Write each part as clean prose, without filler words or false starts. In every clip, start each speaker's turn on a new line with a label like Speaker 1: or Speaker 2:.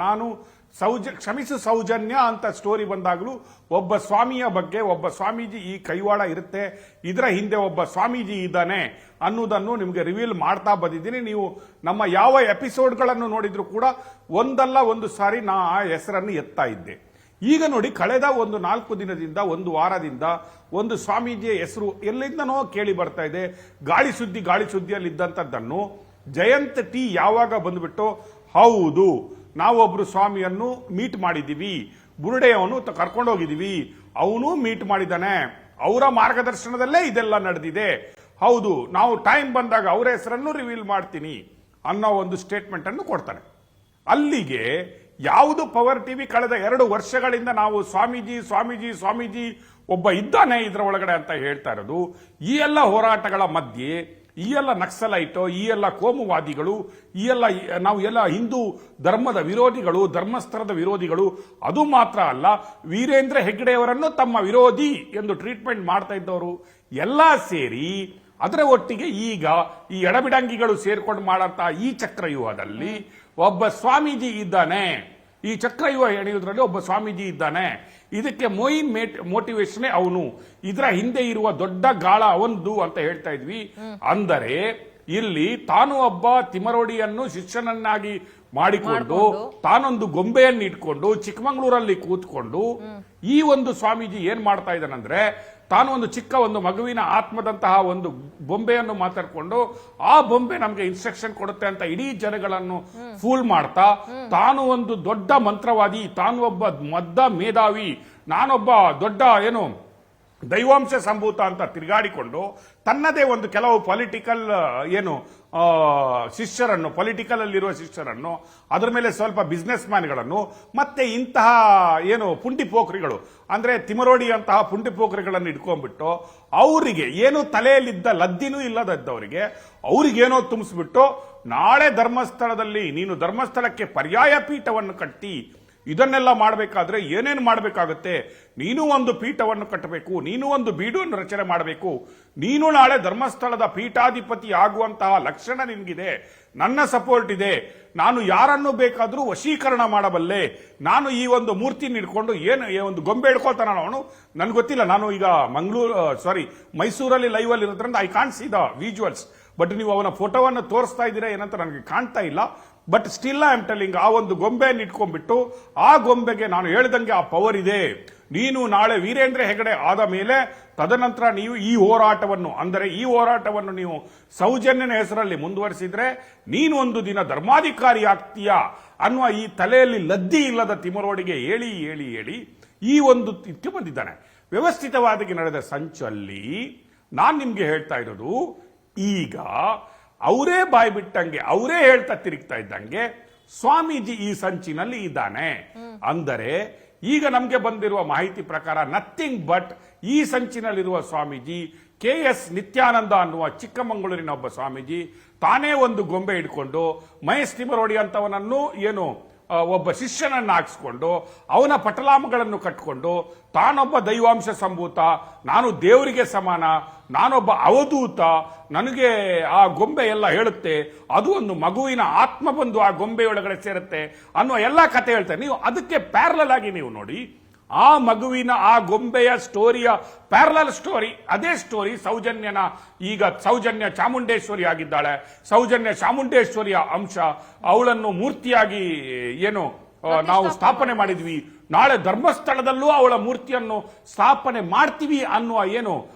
Speaker 1: ನಾನು ಕ್ಷಮಿಸು ಸೌಜನ್ಯ ಅಂತ ಸ್ಟೋರಿ ಬಂದಾಗಲೂ ಒಬ್ಬ ಸ್ವಾಮಿಯ ಬಗ್ಗೆ ಒಬ್ಬ ಸ್ವಾಮೀಜಿ ಈ ಕೈವಾಡ ಇರುತ್ತೆ, ಇದರ ಹಿಂದೆ ಒಬ್ಬ ಸ್ವಾಮೀಜಿ ಇದ್ದಾನೆ ಅನ್ನೋದನ್ನು ನಿಮಗೆ ರಿವೀಲ್ ಮಾಡ್ತಾ ಬಂದಿದ್ದೀನಿ. ನೀವು ನಮ್ಮ ಯಾವ ಎಪಿಸೋಡ್ಗಳನ್ನು ನೋಡಿದ್ರು ಕೂಡ ಒಂದಲ್ಲ ಒಂದು ಸಾರಿ ನಾ ಆ ಹೆಸರನ್ನು ಎತ್ತಾ ಇದ್ದೆ. ಈಗ ನೋಡಿ, ಕಳೆದ ಒಂದು 4 ದಿನದಿಂದ, ಒಂದು ವಾರದಿಂದ ಒಂದು ಸ್ವಾಮೀಜಿಯ ಹೆಸರು ಎಲ್ಲಿಂದನೋ ಕೇಳಿ ಬರ್ತಾ ಇದೆ. ಗಾಳಿ ಸುದ್ದಿಯಲ್ಲಿ ಇದ್ದಂಥದ್ದನ್ನು ಜಯಂತ್ ಟಿ ಯಾವಾಗ ಬಂದ್ಬಿಟ್ಟು, ಹೌದು ನಾವೊಬ್ರು ಸ್ವಾಮಿಯನ್ನು ಮೀಟ್ ಮಾಡಿದ್ದೀವಿ, ಬುರುಡೆಯವನು ಕರ್ಕೊಂಡೋಗಿದ್ದೀವಿ, ಅವನು ಮೀಟ್ ಮಾಡಿದ್ದಾನೆ, ಅವರ ಮಾರ್ಗದರ್ಶನದಲ್ಲೇ ಇದೆಲ್ಲ ನಡೆದಿದೆ, ಹೌದು ನಾವು ಟೈಮ್ ಬಂದಾಗ ಅವರ ಹೆಸರನ್ನು ರಿವೀಲ್ ಮಾಡ್ತೀನಿ ಅನ್ನೋ ಒಂದು ಸ್ಟೇಟ್ಮೆಂಟ್ ಅನ್ನು ಕೊಡ್ತಾನೆ. ಅಲ್ಲಿಗೆ ಯಾವುದು ಪವರ್ ಟಿವಿ ಕಳೆದ 2 ವರ್ಷಗಳಿಂದ ನಾವು ಸ್ವಾಮೀಜಿ ಒಬ್ಬ ಇದ್ದಾನೆ ಇದರ ಒಳಗಡೆ ಅಂತ ಹೇಳ್ತಾ ಇರೋದು, ಈ ಎಲ್ಲ ಹೋರಾಟಗಳ ಮಧ್ಯೆ ಈ ಎಲ್ಲ ನಕ್ಸಲೈಟು, ಈ ಎಲ್ಲ ಕೋಮುವಾದಿಗಳು, ಈ ಎಲ್ಲ ನಾವು ಎಲ್ಲ ಹಿಂದೂ ಧರ್ಮದ ವಿರೋಧಿಗಳು, ಧರ್ಮಸ್ಥಳದ ವಿರೋಧಿಗಳು, ಅದು ಮಾತ್ರ ಅಲ್ಲ ವೀರೇಂದ್ರ ಹೆಗ್ಗಡೆಯವರನ್ನು ತಮ್ಮ ವಿರೋಧಿ ಎಂದು ಟ್ರೀಟ್ಮೆಂಟ್ ಮಾಡ್ತಾ ಇದ್ದವರು ಎಲ್ಲ ಸೇರಿ ಅದರ ಒಟ್ಟಿಗೆ ಈಗ ಈ ಎಡಬಿಡಂಗಿಗಳು ಸೇರ್ಕೊಂಡು ಮಾಡಂತ ಈ ಚಕ್ರವ್ಯೂಹದಲ್ಲಿ ಒಬ್ಬ ಸ್ವಾಮೀಜಿ ಇದ್ದಾನೆ. ಈ ಚಕ್ರವ್ಯೂಹ ಎಳೆಯುವುದರಲ್ಲಿ ಒಬ್ಬ ಸ್ವಾಮೀಜಿ ಇದ್ದಾನೆ. ಇದಕ್ಕೆ ಮೋಟಿವೇಶನ್ ಅವನು, ಇದರ ಹಿಂದೆ ಇರುವ ದೊಡ್ಡ ಗಾಳ ಅವಂದು ಅಂತ ಹೇಳ್ತಾ ಇದ್ವಿ. ಅಂದರೆ ಇಲ್ಲಿ ತಾನು ಒಬ್ಬ ತಿಮರೋಡಿಯನ್ನು ಶಿಷ್ಯನನ್ನಾಗಿ ಮಾಡಿಕೊಂಡು ತಾನೊಂದು ಗೊಂಬೆಯನ್ನು ಇಟ್ಕೊಂಡು ಚಿಕ್ಕಮಗಳೂರಲ್ಲಿ ಕೂತ್ಕೊಂಡು ಈ ಒಂದು ಸ್ವಾಮೀಜಿ ಏನ್ ಮಾಡ್ತಾ ಇದ್ದಾನಂದ್ರೆ, ತಾನು ಒಂದು ಚಿಕ್ಕ ಒಂದು ಮಗುವಿನ ಆತ್ಮದಂತಹ ಒಂದು ಬೊಂಬೆಯನ್ನು ಮಾತಾಡ್ಕೊಂಡು ಆ ಬೊಂಬೆ ನಮ್ಗೆ ಇನ್ಸ್ಟ್ರಕ್ಷನ್ ಕೊಡುತ್ತೆ ಅಂತ ಇಡೀ ಜನಗಳನ್ನು ಫೂಲ್ ಮಾಡ್ತಾ, ತಾನು ಒಂದು ದೊಡ್ಡ ಮಂತ್ರವಾದಿ, ತಾನು ಒಬ್ಬ ಮೇಧಾವಿ, ನಾನೊಬ್ಬ ದೊಡ್ಡ ದೈವಾಂಶ ಸಂಭೂತ ಅಂತ ತಿರುಗಾಡಿಕೊಂಡು ತನ್ನದೇ ಒಂದು ಕೆಲವು ಪೊಲಿಟಿಕಲ್ ಶಿಷ್ಯರನ್ನು, ಪೊಲಿಟಿಕಲ್ ಅಲ್ಲಿರುವ ಶಿಷ್ಯರನ್ನು, ಅದರ ಮೇಲೆ ಸ್ವಲ್ಪ ಬಿಸ್ನೆಸ್ ಮ್ಯಾನ್ಗಳನ್ನು, ಮತ್ತೆ ಇಂತಹ ಪುಂಡಿ ಪೋಖ್ರಿಗಳು ಅಂದ್ರೆ ತಿಮರೋಡಿ ಅಂತಹ ಪುಂಡಿ ಪೋಖ್ರಿಗಳನ್ನು ಇಟ್ಕೊಂಡ್ಬಿಟ್ಟು ಅವರಿಗೆ ಏನು ತಲೆಯಲ್ಲಿದ್ದ ಲದ್ದಿನೂ ಇಲ್ಲದದ್ದವರಿಗೆ ಅವ್ರಿಗೇನೋ ತುಂಬಿಸ್ಬಿಟ್ಟು, ನಾಳೆ ಧರ್ಮಸ್ಥಳದಲ್ಲಿ ನೀನು ಧರ್ಮಸ್ಥಳಕ್ಕೆ ಪರ್ಯಾಯ ಪೀಠವನ್ನು ಕಟ್ಟಿ ಇದನ್ನೆಲ್ಲ ಮಾಡಬೇಕಾದ್ರೆ ಏನೇನು ಮಾಡಬೇಕಾಗುತ್ತೆ, ನೀನು ಒಂದು ಪೀಠವನ್ನು ಕಟ್ಟಬೇಕು, ನೀನು ಒಂದು ಬೀಡುವನ್ನು ರಚನೆ ಮಾಡಬೇಕು, ನೀನು ನಾಳೆ ಧರ್ಮಸ್ಥಳದ ಪೀಠಾಧಿಪತಿ ಆಗುವಂತಹ ಲಕ್ಷಣ ನಿನ್ಗಿದೆ, ನನ್ನ ಸಪೋರ್ಟ್ ಇದೆ, ನಾನು ಯಾರನ್ನು ಬೇಕಾದರೂ ವಶೀಕರಣ ಮಾಡಬಲ್ಲೆ, ನಾನು ಈ ಒಂದು ಮೂರ್ತಿ ನಿಡ್ಕೊಂಡು ಒಂದು ಗೊಂಬೆ ಹಿಡ್ಕೊಳ್ತಾನ ಅವನು, ನನ್ಗೆ ಗೊತ್ತಿಲ್ಲ, ನಾನು ಈಗ ಮೈಸೂರಲ್ಲಿ ಲೈವ್ ಅಲ್ಲಿ ಇರೋದ್ರಿಂದ I can't see the visuals, but ನೀವು ಅವನ ಫೋಟೋವನ್ನು ತೋರಿಸ್ತಾ ಇದ್ದೀರಾ ಏನಂತ ನನಗೆ ಕಾಣ್ತಾ ಇಲ್ಲ. But still I am telling, ಆ ಒಂದು ಗೊಂಬೆಯನ್ನು ಇಟ್ಕೊಂಡ್ಬಿಟ್ಟು ಆ ಗೊಂಬೆಗೆ ನಾನು ಹೇಳ್ದಂಗೆ ಆ ಪವರ್ ಇದೆ, ನೀನು ನಾಳೆ ವೀರೇಂದ್ರ ಹೆಗಡೆ ಆದ ಮೇಲೆ ತದನಂತರ ನೀವು ಈ ಹೋರಾಟವನ್ನು ನೀವು ಸೌಜನ್ಯನ ಹೆಸರಲ್ಲಿ ಮುಂದುವರಿಸಿದ್ರೆ ನೀನು ಒಂದು ದಿನ ಧರ್ಮಾಧಿಕಾರಿ ಆಗ್ತೀಯ ಅನ್ನುವ ಈ ತಲೆಯಲ್ಲಿ ಲದ್ದಿ ಇಲ್ಲದ ತಿಮರೋಡಿಗೆ ಹೇಳಿ ಈ ಒಂದು ತಿಟ್ಟು ಬಂದಿದ್ದಾನೆ. ವ್ಯವಸ್ಥಿತವಾಗಿ ನಡೆದ ಸಂಚಲ್ಲಿ ನಾನ್ ನಿಮ್ಗೆ ಹೇಳ್ತಾ ಇರೋದು, ಈಗ ಅವರೇ ಬಾಯ್ ಬಿಟ್ಟಂಗೆ ಅವರೇ ಹೇಳ್ತಾ ತಿರುಗ್ತಾ ಇದ್ದಂಗೆ ಸ್ವಾಮೀಜಿ ಈ ಸಂಚಿನಲ್ಲಿ ಇದ್ದಾನೆ. ಅಂದರೆ ಈಗ ನಮಗೆ ಬಂದಿರುವ ಮಾಹಿತಿ ಪ್ರಕಾರ ನಥಿಂಗ್ ಬಟ್ ಈ ಸಂಚಿನಲ್ಲಿರುವ ಸ್ವಾಮೀಜಿ KS ನಿತ್ಯಾನಂದ ಅನ್ನುವ ಚಿಕ್ಕಮಗಳೂರಿನ ಒಬ್ಬ ಸ್ವಾಮೀಜಿ ತಾನೇ ಒಂದು ಗೊಂಬೆ ಇಟ್ಕೊಂಡು ಮಹೇಶ್ ತಿಮರೋಡಿ ಅಂತವನನ್ನು ಒಬ್ಬ ಶಿಷ್ಯನನ್ನು ಹಾಕಿಸ್ಕೊಂಡು ಅವನ ಪಟಲಾಮಗಳನ್ನು ಕಟ್ಟಿಕೊಂಡು ತಾನೊಬ್ಬ ದೈವಾಂಶ ಸಂಭೂತ, ನಾನು ದೇವರಿಗೆ ಸಮಾನ, ನಾನೊಬ್ಬ ಅವಧೂತ, ನನಗೆ ಆ ಗೊಂಬೆ ಎಲ್ಲ ಹೇಳುತ್ತೆ, ಅದು ಒಂದು ಮಗುವಿನ ಆತ್ಮ ಬಂದು ಆ ಗೊಂಬೆಯೊಳಗಡೆ ಸೇರುತ್ತೆ ಅನ್ನೋ ಎಲ್ಲ ಕತೆ ಹೇಳ್ತಾರೆ. ನೀವು ಅದಕ್ಕೆ ಪ್ಯಾರಲಲ್ ಆಗಿ ನೀವು ನೋಡಿ, ಆ ಮಗುವಿನ ಆ ಗೊಂಬೆಯ ಸ್ಟೋರಿಯ ಪ್ಯಾರಲಲ್ ಸ್ಟೋರಿ, ಅದೇ ಸ್ಟೋರಿ ಸೌಜನ್ಯ ಚಾಮುಂಡೇಶ್ವರಿ ಆಗಿದ್ದಾಳೆ, ಸೌಜನ್ಯ ಚಾಮುಂಡೇಶ್ವರಿಯ ಅಂಶ, ಅವಳನ್ನು ಮೂರ್ತಿಯಾಗಿ ನಾವು ಸ್ಥಾಪನೆ ಮಾಡಿದ್ವಿ, ನಾಳೆ ಧರ್ಮಸ್ಥಳದಲ್ಲೂ ಅವಳ ಮೂರ್ತಿಯನ್ನು ಸ್ಥಾಪನೆ ಮಾಡ್ತೀವಿ ಅನ್ನುವ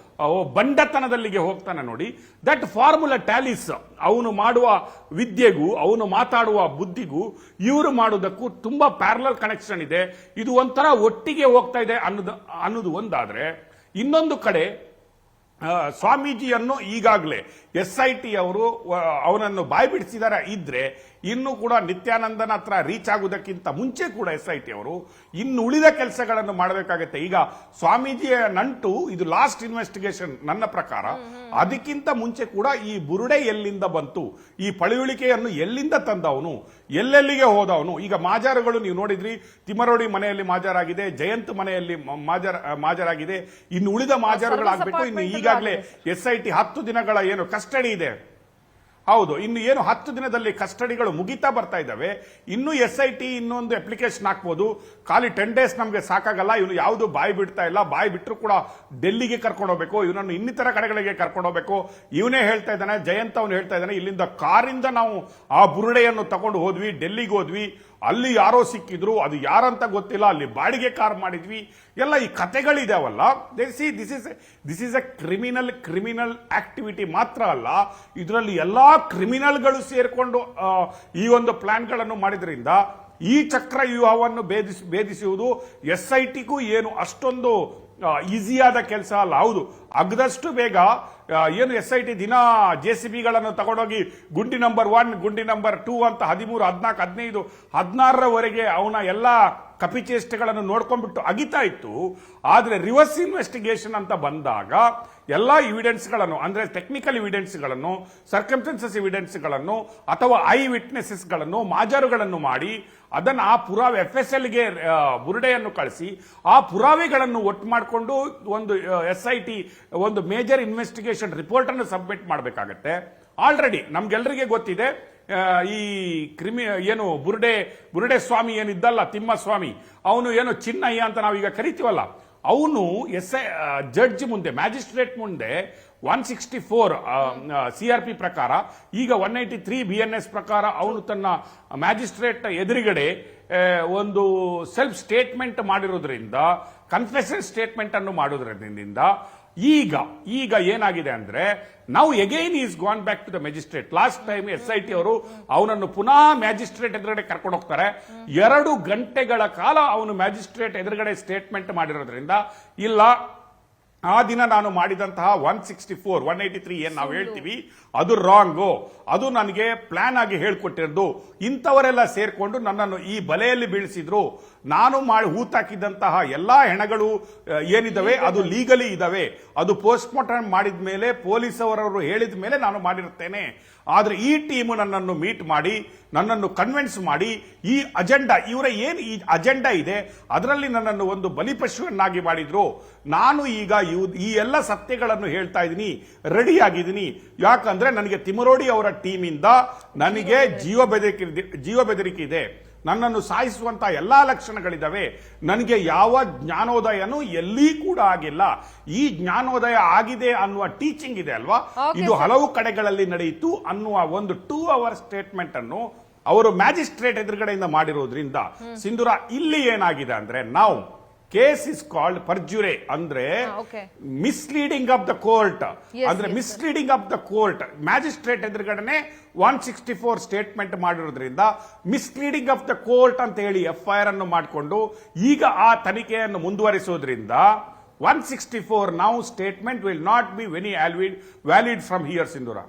Speaker 1: ಬಂಡತನದಲ್ಲಿಗೆ ಹೋಗ್ತಾನೆ ನೋಡಿ. ದಟ್ ಫಾರ್ಮುಲಾ ಟ್ಯಾಲಿಸ್, ಅವನು ಮಾಡುವ ವಿದ್ಯೆಗೂ ಅವನು ಮಾತಾಡುವ ಬುದ್ಧಿಗೂ ಇವರು ಮಾಡುವುದಕ್ಕೂ ತುಂಬಾ ಪ್ಯಾರಲಲ್ ಕನೆಕ್ಷನ್ ಇದೆ. ಇದು ಒಂಥರ ಒಟ್ಟಿಗೆ ಹೋಗ್ತಾ ಇದೆ ಅನ್ನೋದು ಒಂದಾದ್ರೆ, ಇನ್ನೊಂದು ಕಡೆ ಸ್ವಾಮೀಜಿಯನ್ನು ಈಗಾಗಲೇ SIT ಅವರು ಅವನನ್ನು ಬಾಯಿ ಬಿಡಿಸಿದಾರ ಇದ್ರೆ ಇನ್ನು ಕೂಡ ನಿತ್ಯಾನಂದನ ಹತ್ರ ರೀಚ್ ಆಗುವುದಕ್ಕಿಂತ ಮುಂಚೆ ಕೂಡ SIT ಅವರು ಇನ್ನು ಉಳಿದ ಕೆಲಸಗಳನ್ನು ಮಾಡಬೇಕಾಗತ್ತೆ. ಈಗ ಸ್ವಾಮೀಜಿಯ ನಂಟು ಇದು ಲಾಸ್ಟ್ ಇನ್ವೆಸ್ಟಿಗೇಷನ್ ನನ್ನ ಪ್ರಕಾರ. ಅದಕ್ಕಿಂತ ಮುಂಚೆ ಕೂಡ ಈ ಬುರುಡೆ ಎಲ್ಲಿಂದ ಬಂತು, ಈ ಪಳಿಯುಳಿಕೆಯನ್ನು ಎಲ್ಲಿಂದ ತಂದವನು, ಎಲ್ಲೆಲ್ಲಿಗೆ ಹೋದವನು. ಈಗ ಮಾಜಾರುಗಳು ನೀವು ನೋಡಿದ್ರಿ, ತಿಮರೋಡಿ ಮನೆಯಲ್ಲಿ ಮಾಜಾರಾಗಿದೆ, ಜಯಂತ್ ಮನೆಯಲ್ಲಿ ಮಾಜಾರಾಗಿದೆ, ಇನ್ನು ಉಳಿದ ಮಾಜಾರುಗಳಾಗಬೇಕು. ಇನ್ನು ಈಗಾಗಲೇ SIT 10 ದಿನಗಳ ಕಸ್ಟಡಿ ಇದೆ, ಹೌದು, ಇನ್ನು ಏನು 10 ದಿನದಲ್ಲಿ ಕಸ್ಟಡಿಗಳು ಮುಗಿತಾ ಬರ್ತಾ ಇದ್ದಾವೆ. ಇನ್ನು SIT ಇನ್ನೊಂದು ಅಪ್ಲಿಕೇಶನ್ ಹಾಕ್ಬೋದು. ಖಾಲಿ 10 ಡೇಸ್ ನಮಗೆ ಸಾಕಾಗಲ್ಲ. ಇವನು ಯಾವುದು ಬಾಯಿ ಬಿಡ್ತಾ ಇಲ್ಲ. ಬಾಯಿ ಬಿಟ್ಟರು ಕೂಡ ಡೆಲ್ಲಿಗೆ ಕರ್ಕೊಂಡು ಹೋಗ್ಬೇಕು, ಇವನನ್ನು ಇನ್ನಿತರ ಕಡೆಗಳಿಗೆ ಕರ್ಕೊಂಡು ಹೋಗ್ಬೇಕು. ಇವನೇ ಹೇಳ್ತಾ ಇದ್ದಾನೆ, ಜಯಂತ್ ಅವನು ಹೇಳ್ತಾ ಇದ್ದಾನೆ, ಇಲ್ಲಿಂದ ಕಾರಿಂದ ನಾವು ಆ ಬುರುಡೆಯನ್ನು ತಗೊಂಡು ಹೋದ್ವಿ, ಡೆಲ್ಲಿಗೆ ಹೋದ್ವಿ, ಅಲ್ಲಿ ಯಾರೋ ಸಿಕ್ಕಿದ್ರು, ಅದು ಯಾರಂತ ಗೊತ್ತಿಲ್ಲ, ಅಲ್ಲಿ ಬಾಡಿಗೆ ಕಾರ್ ಮಾಡಿದ್ವಿ, ಎಲ್ಲ ಈ ಕತೆಗಳಿದಾವಲ್ಲ. This is a criminal activity ಮಾತ್ರ ಅಲ್ಲ, ಇದರಲ್ಲಿ ಎಲ್ಲಾ ಕ್ರಿಮಿನಲ್ಗಳು ಸೇರ್ಕೊಂಡು ಈ ಒಂದು ಪ್ಲಾನ್ಗಳನ್ನು ಮಾಡಿದ್ರಿಂದ ಈ ಚಕ್ರವ್ಯೂಹವನ್ನು ಭೇದಿಸುವುದು SITಗೂ ಏನು ಅಷ್ಟೊಂದು ಈಸಿಯಾದ ಕೆಲಸ ಅಲ್ಲ. ಹೌದು, ಅಗದಷ್ಟು ಬೇಗ ಏನು SIT ದಿನ JCBಗಳನ್ನು ತಗೊಂಡೋಗಿ ಗುಂಡಿ ನಂಬರ್ 1, ಗುಂಡಿ ನಂಬರ್ 2 ಅಂತ 13, 14, 15, 16ರವರೆಗೆ ಅವನ ಎಲ್ಲ ಕಪಿಚೇಷ್ಟೆಗಳನ್ನು ನೋಡ್ಕೊಂಡ್ಬಿಟ್ಟು ಅಗಿತಾ ಇತ್ತು. ಆದ್ರೆ ರಿವರ್ಸ್ ಇನ್ವೆಸ್ಟಿಗೇಷನ್ ಅಂತ ಬಂದಾಗ ಎಲ್ಲಾ ಎವಿಡೆನ್ಸ್ಗಳನ್ನು, ಅಂದ್ರೆ ಟೆಕ್ನಿಕಲ್ ಎವಿಡೆನ್ಸ್ಗಳನ್ನು, ಸರ್ಕಮ್ಸ್ಟೆನ್ಸಸ್ ಎವಿಡೆನ್ಸ್ಗಳನ್ನು ಅಥವಾ ಐ ವಿಟ್ನೆಸಸ್ಗಳನ್ನು, ಮಾಜಾರುಗಳನ್ನು ಮಾಡಿ ಅದನ್ನು ಆ ಪುರಾವೆ FSLಗೆ ಬುರುಡೆಯನ್ನು ಕಳಿಸಿ ಆ ಪುರಾವೆಗಳನ್ನು ಒಟ್ಟು ಮಾಡಿಕೊಂಡು ಒಂದು SIT ಒಂದು ಮೇಜರ್ ಇನ್ವೆಸ್ಟಿಗೇಷನ್ ರಿಪೋರ್ಟ್ ಅನ್ನು ಸಬ್ಮಿಟ್ ಮಾಡಬೇಕಾಗತ್ತೆ. ಆಲ್ರೆಡಿ ನಮ್ಗೆಲ್ಲರಿಗೆ ಗೊತ್ತಿದೆ, ಈ ಏನು ಬುರುಡೆ ಸ್ವಾಮಿ ಏನಿದ್ದಲ್ಲ, ತಿಮ್ಮಸ್ವಾಮಿ, ಅವನು ಏನು ಚಿನ್ನಯ್ಯ ಅಂತ ನಾವೀಗ ಕರಿತೀವಲ್ಲ, ಅವನು ಜಡ್ಜ್ ಮುಂದೆ, ಮ್ಯಾಜಿಸ್ಟ್ರೇಟ್ ಮುಂದೆ 164 CRP ಪ್ರಕಾರ, ಈಗ 183 BNS ಪ್ರಕಾರ ಅವನು ತನ್ನ ಮ್ಯಾಜಿಸ್ಟ್ರೇಟ್ ಎದುರುಗಡೆ ಒಂದು ಸೆಲ್ಫ್ ಸ್ಟೇಟ್ಮೆಂಟ್ ಮಾಡಿರೋದ್ರಿಂದ, ಕನ್ಫೆಷನ್ ಸ್ಟೇಟ್ಮೆಂಟ್ ಅನ್ನು ಮಾಡೋದ್ರಿಂದ ಈಗ ಏನಾಗಿದೆ ಅಂದ್ರೆ, ನಾವು again is gone back to the magistrate. Last time SIT ಅವರು ಅವನನ್ನು ಪುನಃ ಮ್ಯಾಜಿಸ್ಟ್ರೇಟ್ ಎದುರುಗಡೆ ಕರ್ಕೊಂಡು ಹೋಗ್ತಾರೆ. 2 ಗಂಟೆಗಳ ಕಾಲ ಅವನು ಮ್ಯಾಜಿಸ್ಟ್ರೇಟ್ ಎದುರುಗಡೆ ಸ್ಟೇಟ್ಮೆಂಟ್ ಮಾಡಿರೋದ್ರಿಂದ, ಇಲ್ಲ ಆ ದಿನ ನಾನು ಮಾಡಿದಂತಹ 164, 183 ಏನ್ ನಾವು ಹೇಳ್ತೀವಿ ಅದು ರಾಂಗು, ಅದು ನನಗೆ ಪ್ಲಾನ್ ಆಗಿ ಹೇಳ್ಕೊಟ್ಟಿರೋದು, ಇಂಥವರೆಲ್ಲ ಸೇರ್ಕೊಂಡು ನನ್ನನ್ನು ಈ ಬಲೆಯಲ್ಲಿ ಬೀಳಿಸಿದ್ರು, ನಾನು ಮಾಡಿ ಹೂತಾಕಿದಂತಹ ಎಲ್ಲಾ ಹೆಣಗಳು ಏನಿದಾವೆ ಅದು ಲೀಗಲಿ ಇದಾವೆ, ಅದು ಪೋಸ್ಟ್ ಮಾರ್ಟಮ್ ಮಾಡಿದ ಮೇಲೆ ಪೊಲೀಸ್ ಅವರವರು ಹೇಳಿದ ಮೇಲೆ ನಾನು ಮಾಡಿರುತ್ತೇನೆ. ಆದ್ರೆ ಈ ಟೀಮ್ ನನ್ನನ್ನು ಮೀಟ್ ಮಾಡಿ, ನನ್ನನ್ನು ಕನ್ವಿನ್ಸ್ ಮಾಡಿ, ಈ ಅಜೆಂಡಾ, ಇವರ ಏನು ಈ ಅಜೆಂಡಾ ಇದೆ ಅದರಲ್ಲಿ ನನ್ನನ್ನು ಒಂದು ಬಲಿಪಶುವನ್ನಾಗಿ ಮಾಡಿದ್ರು. ನಾನು ಈಗ ಈ ಎಲ್ಲ ಸತ್ಯಗಳನ್ನು ಹೇಳ್ತಾ ಇದ್ದೀನಿ, ರೆಡಿ ಆಗಿದ್ದೀನಿ. ಯಾಕಂದ್ರೆ ನನಗೆ ತಿಮರೋಡಿ ಅವರ ಟೀಮಿಂದ ನನಗೆ ಜೀವ ಬೆದರಿಕೆ ಇದೆ, ನನ್ನನ್ನು ಸಾಯಿಸುವಂತಹ ಎಲ್ಲಾ ಲಕ್ಷಣಗಳಿದಾವೆ. ನನಗೆ ಯಾವ ಜ್ಞಾನೋದಯನೂ ಎಲ್ಲಿ ಕೂಡ ಆಗಿಲ್ಲ. ಈ ಜ್ಞಾನೋದಯ ಆಗಿದೆ ಅನ್ನುವ ಟೀಚಿಂಗ್ ಇದೆ ಅಲ್ವಾ, ಇದು ಹಲವು ಕಡೆಗಳಲ್ಲಿ ನಡೆಯಿತು ಅನ್ನುವ ಒಂದು 2 hour ಸ್ಟೇಟ್ಮೆಂಟ್ ಅನ್ನು ಅವರು ಮ್ಯಾಜಿಸ್ಟ್ರೇಟ್ ಎದುರುಗಡೆಯಿಂದ ಮಾಡಿರೋದ್ರಿಂದ, ಸಿಂಧೂರ ಇಲ್ಲಿ ಏನಾಗಿದೆ ಅಂದ್ರೆ, ನಾವು ಕೇಸ್ ಇಸ್ ಕಾಲ್ಡ್ ಪರ್ಜುರೆ, ಅಂದ್ರೆ ಮಿಸ್ಲೀಡಿಂಗ್ ಆಫ್ ದ ಕೋರ್ಟ್, ಅಂದ್ರೆ misleading of the court. Magistrate ಎದುರುಗಡೆ 164 ಸ್ಟೇಟ್ಮೆಂಟ್ ಮಾಡಿರೋದ್ರಿಂದ ಮಿಸ್ಲೀಡಿಂಗ್ ಆಫ್ ದ ಕೋರ್ಟ್ ಅಂತ ಹೇಳಿ FIR ಅನ್ನು ಮಾಡಿಕೊಂಡು ಈಗ ಆ ತನಿಖೆಯನ್ನು ಮುಂದುವರಿಸೋದ್ರಿಂದ 164 now statement will not be very valid from here, Sindhura.